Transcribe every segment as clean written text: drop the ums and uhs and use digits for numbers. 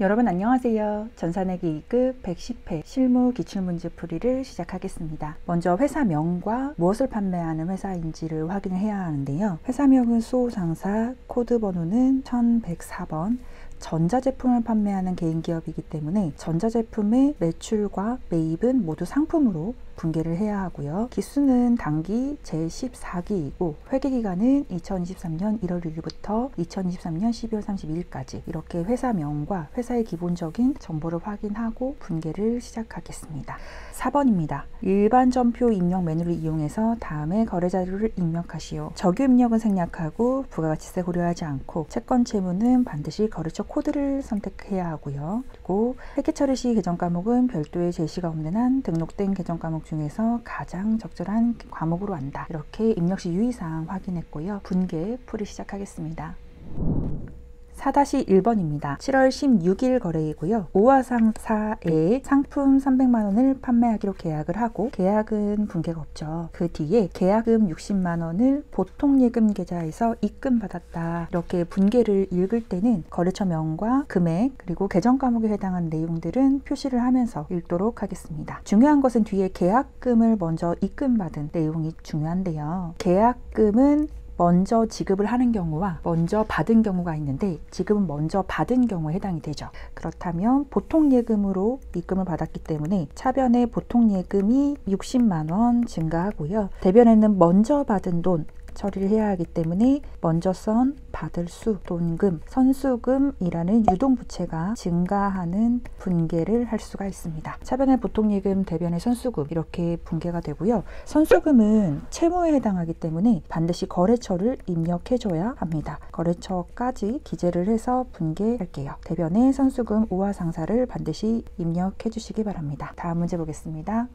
여러분 안녕하세요. 전산회계 2급 110회 실무 기출문제 풀이를 시작하겠습니다. 먼저 회사명과 무엇을 판매하는 회사인지를 확인을 해야 하는데요. 회사명은 수호상사, 코드번호는 1104번, 전자제품을 판매하는 개인기업이기 때문에 전자제품의 매출과 매입은 모두 상품으로 분개를 해야 하고요. 기수는 당기 제14기이고 회계기간은 2023년 1월 1일부터 2023년 12월 32일까지 이렇게 회사명과 회사의 기본적인 정보를 확인하고 분개를 시작하겠습니다. 4번입니다. 일반 전표 입력 메뉴를 이용해서 다음에 거래자료를 입력하시오. 정규 입력은 생략하고 부가가치세 고려하지 않고 채권 채무는 반드시 거래처 코드를 선택해야 하고요. 그리고 회계처리 시 계정 과목은 별도의 제시가 없는 한 등록된 계정 과목 중에서 가장 적절한 과목으로 한다. 이렇게 입력 시 유의사항 확인했고요. 분개 풀이 시작하겠습니다. 4-1번입니다. 7월 16일 거래이고요. 오화상사에 상품 300만원을 판매하기로 계약을 하고 계약은 분개가 없죠. 그 뒤에 계약금 60만원을 보통예금 계좌에서 입금받았다. 이렇게 분개를 읽을 때는 거래처명과 금액 그리고 계정 과목에 해당하는 내용들은 표시를 하면서 읽도록 하겠습니다. 중요한 것은 뒤에 계약금을 먼저 입금받은 내용이 중요한데요. 계약금은 먼저 지급을 하는 경우와 먼저 받은 경우가 있는데 지금은 먼저 받은 경우에 해당이 되죠. 그렇다면 보통예금으로 입금을 받았기 때문에 차변에 보통예금이 60만원 증가하고요. 대변에는 먼저 받은 돈 처리를 해야 하기 때문에 먼저 선 받을 수 돈금 선수금이라는 유동부채가 증가하는 분개를 할 수가 있습니다. 차변의 보통예금 대변의 선수금 이렇게 분개가 되고요. 선수금은 채무에 해당하기 때문에 반드시 거래처를 입력해 줘야 합니다. 거래처까지 기재를 해서 분개할게요. 대변의 선수금 우화상사를 반드시 입력해 주시기 바랍니다. 다음 문제 보겠습니다.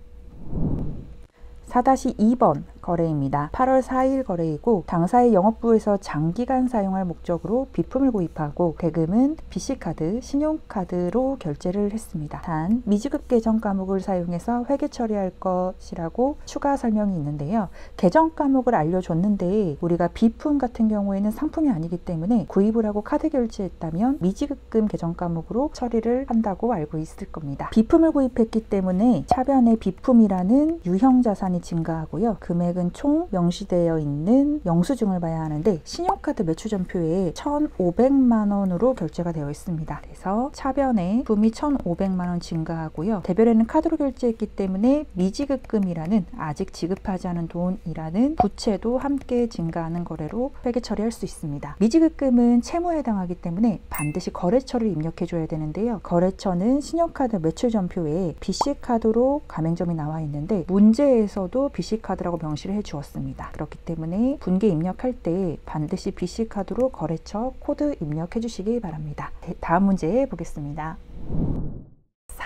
4-2번 거래입니다. 8월 4일 거래이고 당사의 영업부에서 장기간 사용할 목적으로 비품을 구입하고 대금은 BC카드, 신용카드로 결제를 했습니다. 단 미지급 계정 과목을 사용해서 회계 처리할 것이라고 추가 설명이 있는데요. 계정 과목을 알려줬는데 우리가 비품 같은 경우에는 상품이 아니기 때문에 구입을 하고 카드 결제했다면 미지급금 계정 과목으로 처리를 한다고 알고 있을 겁니다. 비품을 구입했기 때문에 차변에 비품이라는 유형자산이 증가하고요. 금액은 총 명시되어 있는 영수증을 봐야 하는데 신용카드 매출전표에 1,500만원으로 결제가 되어 있습니다. 그래서 차변에 품이 1,500만원 증가하고요. 대변에는 카드로 결제했기 때문에 미지급금이라는 아직 지급하지 않은 돈이라는 부채도 함께 증가하는 거래로 회계 처리할 수 있습니다. 미지급금은 채무에 해당하기 때문에 반드시 거래처를 입력해 줘야 되는데요. 거래처는 신용카드 매출전표에 BC카드로 가맹점이 나와 있는데 문제에서 도 BC카드라고 명시를 해 주었습니다. 그렇기 때문에 분개 입력할 때 반드시 BC카드로 거래처 코드 입력해 주시기 바랍니다. 다음 문제 보겠습니다.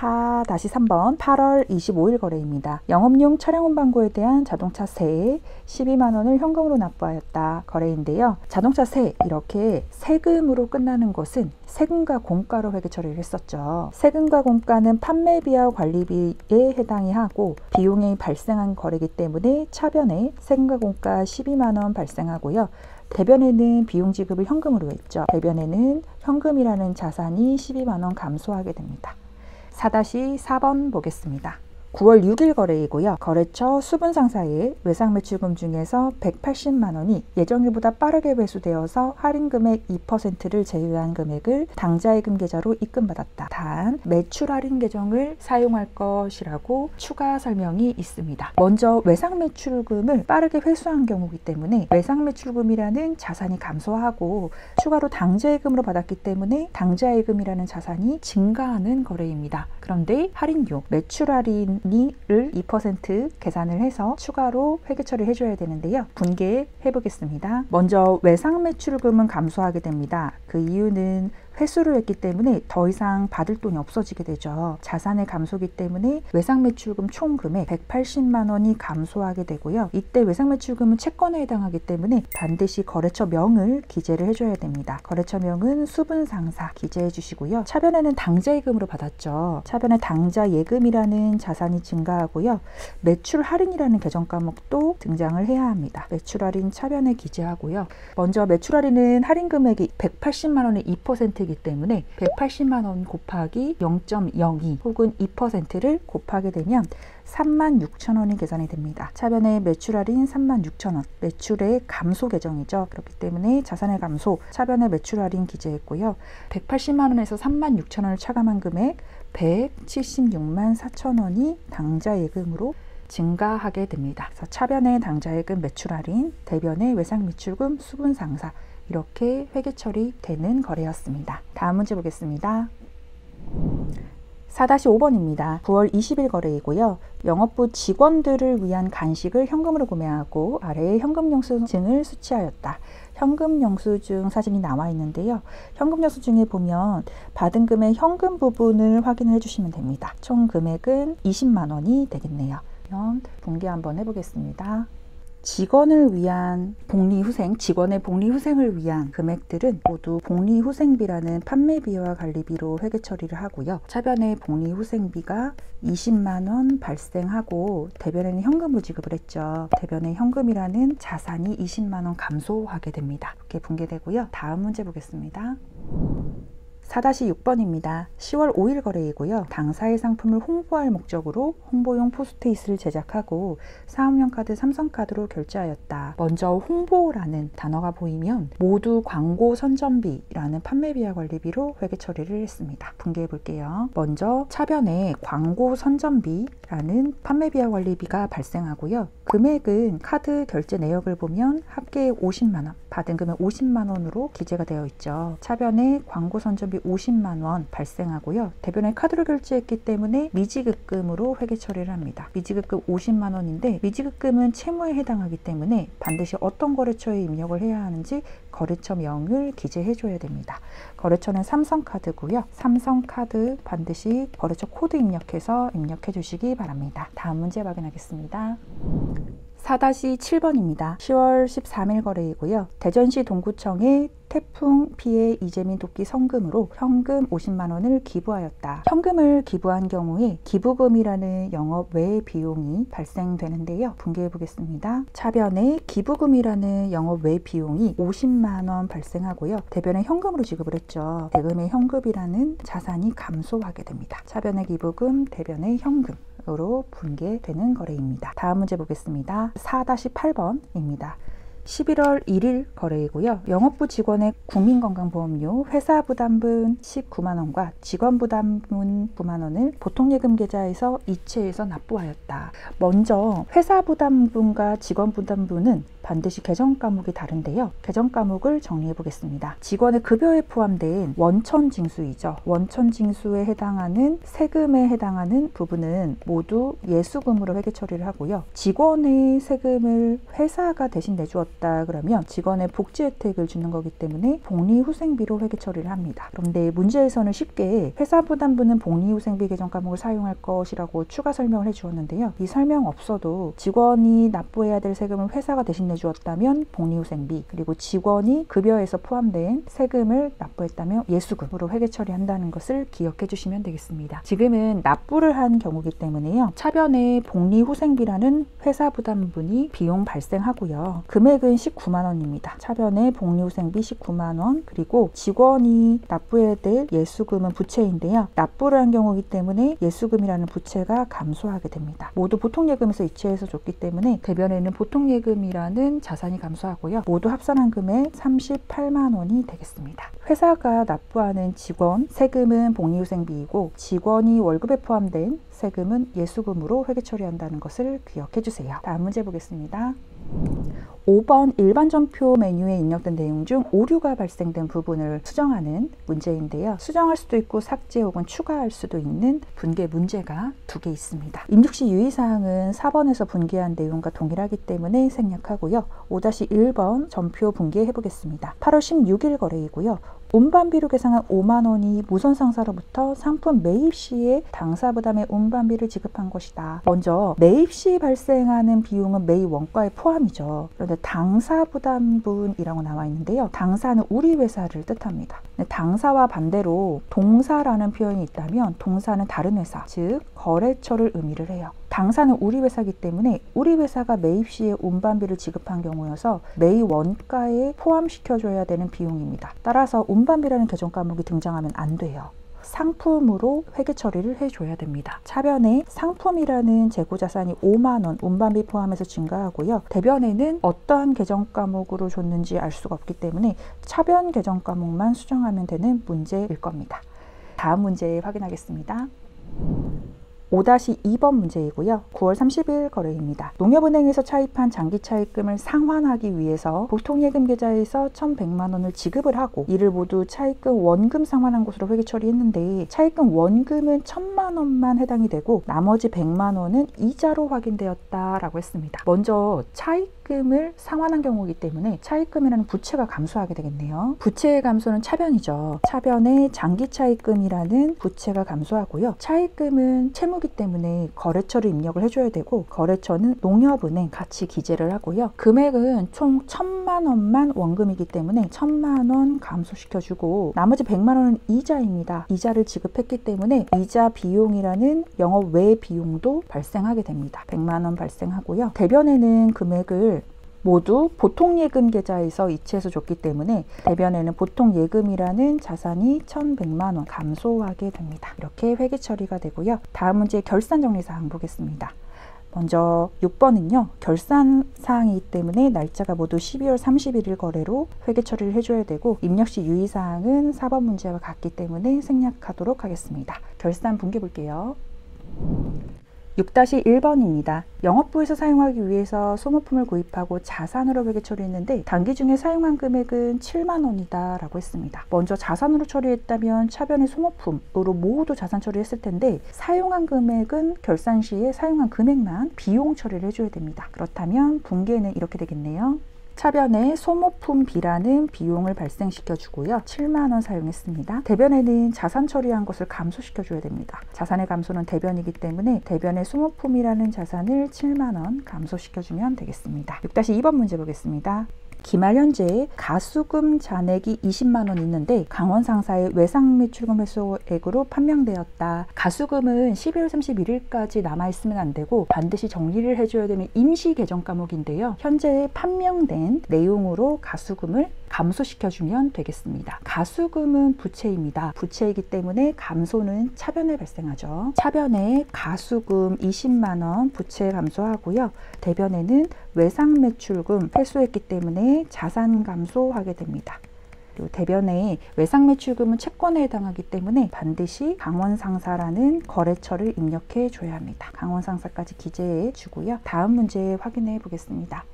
4-3번 8월 25일 거래입니다. 영업용 차량 운반고에 대한 자동차세 12만원을 현금으로 납부하였다. 거래인데요. 자동차세 이렇게 세금으로 끝나는 것은 세금과 공가로 회계 처리를 했었죠. 세금과 공가는 판매비와 관리비에 해당이 하고 비용이 발생한 거래이기 때문에 차변에 세금과 공가 12만원 발생하고요. 대변에는 비용 지급을 현금으로 했죠. 대변에는 현금이라는 자산이 12만원 감소하게 됩니다. 4-4번 보겠습니다. 9월 6일 거래이고요. 거래처 수분상사의 외상매출금 중에서 180만원이 예정일보다 빠르게 회수되어서 할인금액 2%를 제외한 금액을 당좌예금 계좌로 입금받았다. 단 매출 할인 계정을 사용할 것이라고 추가 설명이 있습니다. 먼저 외상매출금을 빠르게 회수한 경우이기 때문에 외상매출금이라는 자산이 감소하고 추가로 당좌예금으로 받았기 때문에 당좌예금이라는 자산이 증가하는 거래입니다. 그런데 할인료, 매출 할인 를 2% 계산을 해서 추가로 회계 처리해 줘야 되는데요. 분개해 보겠습니다. 먼저 외상매출금은 감소하게 됩니다. 그 이유는 회수를 했기 때문에 더 이상 받을 돈이 없어지게 되죠. 자산의 감소기 때문에 외상매출금 총 금액 180만원이 감소하게 되고요. 이때 외상매출금은 채권에 해당하기 때문에 반드시 거래처명을 기재를 해줘야 됩니다. 거래처명은 수분상사 기재해 주시고요. 차변에는 당좌예금으로 받았죠. 차변에 당좌예금이라는 자산이 증가하고요. 매출 할인이라는 계정 과목도 등장을 해야 합니다. 매출 할인 차변에 기재하고요. 먼저 매출 할인은 할인 금액이 180만원의 2% 2%이기 때문에 180만 원 곱하기 0.02 혹은 2%를 곱하게 되면 36,000원이 계산이 됩니다. 차변의 매출 할인 36,000원, 매출의 감소 계정이죠. 그렇기 때문에 자산의 감소, 차변의 매출 할인 기재했고요. 180만 원에서 36,000원을 차감한 금액 176만 4천원이 당좌 예금으로 증가하게 됩니다. 그래서 차변의 당좌 예금 매출 할인, 대변의 외상 매출금 수분 상사, 이렇게 회계 처리되는 거래였습니다. 다음 문제 보겠습니다. 4-5번입니다. 9월 20일 거래이고요. 영업부 직원들을 위한 간식을 현금으로 구매하고 아래에 현금 영수증을 수취하였다. 현금 영수증 사진이 나와 있는데요. 현금 영수증에 보면 받은 금의 현금 부분을 확인해 주시면 됩니다. 총 금액은 20만 원이 되겠네요. 그럼 분개 한번 해보겠습니다. 직원을 위한 복리후생, 직원의 복리후생을 위한 금액들은 모두 복리후생비라는 판매비와 관리비로 회계 처리를 하고요. 차변의 복리후생비가 20만 원 발생하고 대변에는 현금으로 지급을 했죠. 대변의 현금이라는 자산이 20만 원 감소하게 됩니다. 이렇게 분개되고요. 다음 문제 보겠습니다. 4-6번입니다. 10월 5일 거래이고요. 당사의 상품을 홍보할 목적으로 홍보용 포스트잇을 제작하고 사업용 카드 삼성카드로 결제하였다. 먼저 홍보라는 단어가 보이면 모두 광고 선전비라는 판매비와 관리비로 회계 처리를 했습니다. 분개해 볼게요. 먼저 차변에 광고 선전비라는 판매비와 관리비가 발생하고요. 금액은 카드 결제 내역을 보면 합계 50만 원, 받은 금액 50만 원으로 기재가 되어 있죠. 차변에 광고 선전비 50만 원 발생하고요. 대변에 카드로 결제했기 때문에 미지급금으로 회계 처리를 합니다. 미지급금 50만 원인데 미지급금은 채무에 해당하기 때문에 반드시 어떤 거래처에 입력을 해야 하는지 거래처명을 기재해 줘야 됩니다. 거래처는 삼성카드고요. 삼성카드 반드시 거래처 코드 입력해서 입력해 주시기 바랍니다. 다음 문제 확인하겠습니다. 4-7번입니다. 10월 13일 거래이고요. 대전시 동구청에 태풍 피해 이재민 돕기 성금으로 현금 50만 원을 기부하였다. 현금을 기부한 경우에 기부금이라는 영업 외 비용이 발생되는데요. 분개해 보겠습니다. 차변에 기부금이라는 영업 외 비용이 50만 원 발생하고요. 대변에 현금으로 지급을 했죠. 대금의 현금이라는 자산이 감소하게 됩니다. 차변의 기부금, 대변의 현금 으로 분개되는 거래입니다. 다음 문제 보겠습니다. 4-8번입니다. 11월 1일 거래이고요. 영업부 직원의 국민건강보험료 회사부담분 19만원과 직원부담분 9만원을 보통예금 계좌에서 이체해서 납부하였다. 먼저 회사부담분과 직원부담분은 반드시 계정 과목이 다른데요. 계정 과목을 정리해 보겠습니다. 직원의 급여에 포함된 원천징수이죠. 원천징수에 해당하는 세금에 해당하는 부분은 모두 예수금으로 회계 처리를 하고요. 직원의 세금을 회사가 대신 내주었다 그러면 직원의 복지 혜택을 주는 거기 때문에 복리후생비로 회계 처리를 합니다. 그런데 문제에서는 쉽게 회사부담분은 복리후생비 계정 과목을 사용할 것이라고 추가 설명을 해 주었는데요. 이 설명 없어도 직원이 납부해야 될 세금을 회사가 대신 주었다면 복리후생비, 그리고 직원이 급여에서 포함된 세금을 납부했다면 예수금으로 회계 처리한다는 것을 기억해 주시면 되겠습니다. 지금은 납부를 한 경우이기 때문에요. 차변에 복리후생비라는 회사 부담분이 비용 발생하고요. 금액은 19만 원입니다. 차변에 복리후생비 19만 원, 그리고 직원이 납부해야 될 예수금은 부채인데요. 납부를 한 경우이기 때문에 예수금이라는 부채가 감소하게 됩니다. 모두 보통예금에서 이체해서 줬기 때문에 대변에는 보통예금이라는 자산이 감소하고요. 모두 합산한 금액 38만 원이 되겠습니다. 회사가 납부하는 직원 세금은 복리후생비이고 직원이 월급에 포함된 세금은 예수금으로 회계 처리한다는 것을 기억해 주세요. 다음 문제 보겠습니다. 5번 일반 전표 메뉴에 입력된 내용 중 오류가 발생된 부분을 수정하는 문제인데요. 수정할 수도 있고 삭제 혹은 추가할 수도 있는 분개 문제가 2개 있습니다. 입력 시 유의사항은 4번에서 분개한 내용과 동일하기 때문에 생략하고요. 5-1번 전표 분개해 보겠습니다. 8월 16일 거래이고요. 운반비로 계산한 5만 원이 무선상사로부터 상품 매입 시에 당사 부담의 운반비를 지급한 것이다. 먼저 매입 시 발생하는 비용은 매입 원가에 포함이죠. 그런데 당사 부담분이라고 나와 있는데요. 당사는 우리 회사를 뜻합니다. 당사와 반대로 동사라는 표현이 있다면 동사는 다른 회사, 즉 거래처를 의미를 해요. 당사는 우리 회사이기 때문에 우리 회사가 매입 시에 운반비를 지급한 경우여서 매입 원가에 포함시켜줘야 되는 비용입니다. 따라서 운반비라는 계정 과목이 등장하면 안 돼요. 상품으로 회계 처리를 해줘야 됩니다. 차변에 상품이라는 재고자산이 5만원 운반비 포함해서 증가하고요. 대변에는 어떠한 계정 과목으로 줬는지 알 수가 없기 때문에 차변 계정 과목만 수정하면 되는 문제일 겁니다. 다음 문제 확인하겠습니다. 5-2번 문제이고요. 9월 30일 거래입니다. 농협은행에서 차입한 장기 차입금을 상환하기 위해서 보통예금 계좌에서 1,100만 원을 지급을 하고 이를 모두 차입금 원금 상환한 것으로 회계 처리했는데 차입금 원금은 1,000만 원만 해당이 되고 나머지 100만 원은 이자로 확인되었다라고 했습니다. 먼저 차입금을 상환한 경우이기 때문에 차입금이라는 부채가 감소하게 되겠네요. 부채의 감소는 차변이죠. 차변에 장기 차입금이라는 부채가 감소하고요. 차입금은 채무기 때문에 거래처를 입력을 해줘야 되고 거래처는 농협은행 같이 기재를 하고요. 금액은 총 1,000만 원만 원금이기 때문에 1,000만 원 감소시켜주고 나머지 100만 원은 이자입니다. 이자를 지급했기 때문에 이자 비용이라는 영업 외 비용도 발생하게 됩니다. 100만 원 발생하고요. 대변에는 금액을 모두 보통예금 계좌에서 이체해서 줬기 때문에 대변에는 보통예금이라는 자산이 1,100만 원 감소하게 됩니다. 이렇게 회계 처리가 되고요. 다음 문제 결산정리사항 보겠습니다. 먼저 6번은요. 결산사항이기 때문에 날짜가 모두 12월 31일 거래로 회계 처리를 해줘야 되고 입력시 유의사항은 4번 문제와 같기 때문에 생략하도록 하겠습니다. 결산 분개 볼게요. 6-1번입니다. 영업부에서 사용하기 위해서 소모품을 구입하고 자산으로 회계 처리했는데 단기 중에 사용한 금액은 7만 원이다 라고 했습니다. 먼저 자산으로 처리했다면 차변의 소모품으로 모두 자산 처리했을 텐데 사용한 금액은 결산 시에 사용한 금액만 비용 처리를 해줘야 됩니다. 그렇다면 분계는 이렇게 되겠네요. 차변에 소모품비라는 비용을 발생시켜 주고요. 7만 원 사용했습니다. 대변에는 자산 처리한 것을 감소시켜 줘야 됩니다. 자산의 감소는 대변이기 때문에 대변의 소모품이라는 자산을 7만 원 감소시켜 주면 되겠습니다. 6-2번 문제 보겠습니다. 기말 현재 가수금 잔액이 20만 원 있는데 강원 상사의 외상 매출금 회수액으로 판명되었다. 가수금은 12월 31일까지 남아있으면 안 되고 반드시 정리를 해줘야 되는 임시 계정 과목인데요. 현재 판명된 내용으로 가수금을 감소시켜주면 되겠습니다. 가수금은 부채입니다. 부채이기 때문에 감소는 차변에 발생하죠. 차변에 가수금 20만 원 부채 감소하고요. 대변에는 외상 매출금 회수했기 때문에 자산 감소하게 됩니다. 그리고 대변에 외상 매출금은 채권에 해당하기 때문에 반드시 강원상사라는 거래처를 입력해 줘야 합니다. 강원상사까지 기재해 주고요. 다음 문제 확인해 보겠습니다.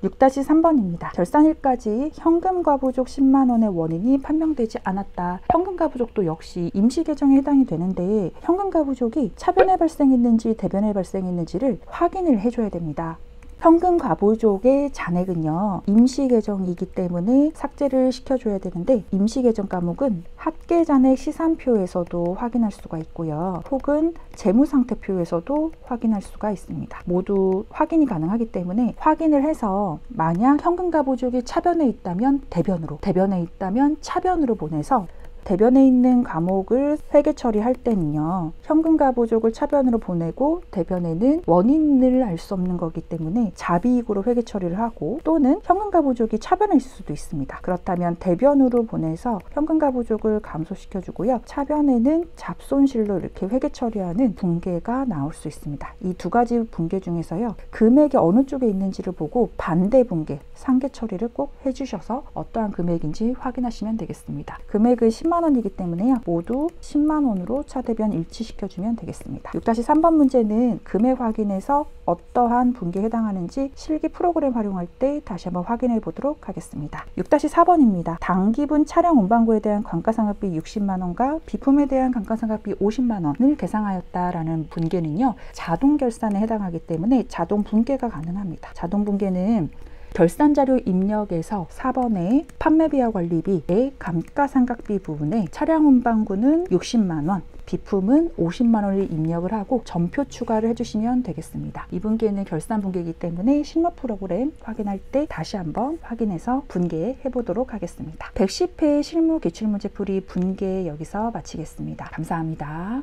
6-3번입니다. 결산일까지 현금과부족 10만 원의 원인이 판명되지 않았다. 현금과부족도 역시 임시계정에 해당이 되는데 현금과부족이 차변에 발생했는지 대변에 발생했는지를 확인을 해줘야 됩니다. 현금과부족의 잔액은요 임시계정이기 때문에 삭제를 시켜줘야 되는데 임시계정 과목은 합계잔액 시산표에서도 확인할 수가 있고요. 혹은 재무상태표에서도 확인할 수가 있습니다. 모두 확인이 가능하기 때문에 확인을 해서 만약 현금과부족이 차변에 있다면 대변으로, 대변에 있다면 차변으로 보내서 대변에 있는 과목을 회계 처리할 때는요 현금과부족을 차변으로 보내고 대변에는 원인을 알 수 없는 거기 때문에 자비익으로 회계 처리를 하고 또는 현금과부족이 차변에 있을 수도 있습니다. 그렇다면 대변으로 보내서 현금과부족을 감소시켜 주고요. 차변에는 잡손실로 이렇게 회계 처리하는 분계가 나올 수 있습니다. 이 두 가지 분계 중에서요 금액이 어느 쪽에 있는지를 보고 반대 분계, 상계 처리를 꼭 해주셔서 어떠한 금액인지 확인하시면 되겠습니다. 금액은 10만 원이기 때문에요. 모두 10만 원으로 차대변 일치시켜주면 되겠습니다. 6-3번 문제는 금액 확인해서 어떠한 분계에 해당하는지 실기 프로그램 활용할 때 다시 한번 확인해 보도록 하겠습니다. 6-4번입니다. 당기분 차량 운반고에 대한 감가상각비 60만 원과 비품에 대한 감가상각비 50만 원을 계상하였다라는 분계는요. 자동 결산에 해당하기 때문에 자동 분계가 가능합니다. 자동 분계는 결산자료 입력에서 4번의 판매비와 관리비의 감가상각비 부분에 차량 운반고는 60만 원, 비품은 50만 원을 입력을 하고 전표 추가를 해주시면 되겠습니다. 이 분계는 결산 분계이기 때문에 실무 프로그램 확인할 때 다시 한번 확인해서 분계해 보도록 하겠습니다. 110회 실무 기출문제 풀이 분계 여기서 마치겠습니다. 감사합니다.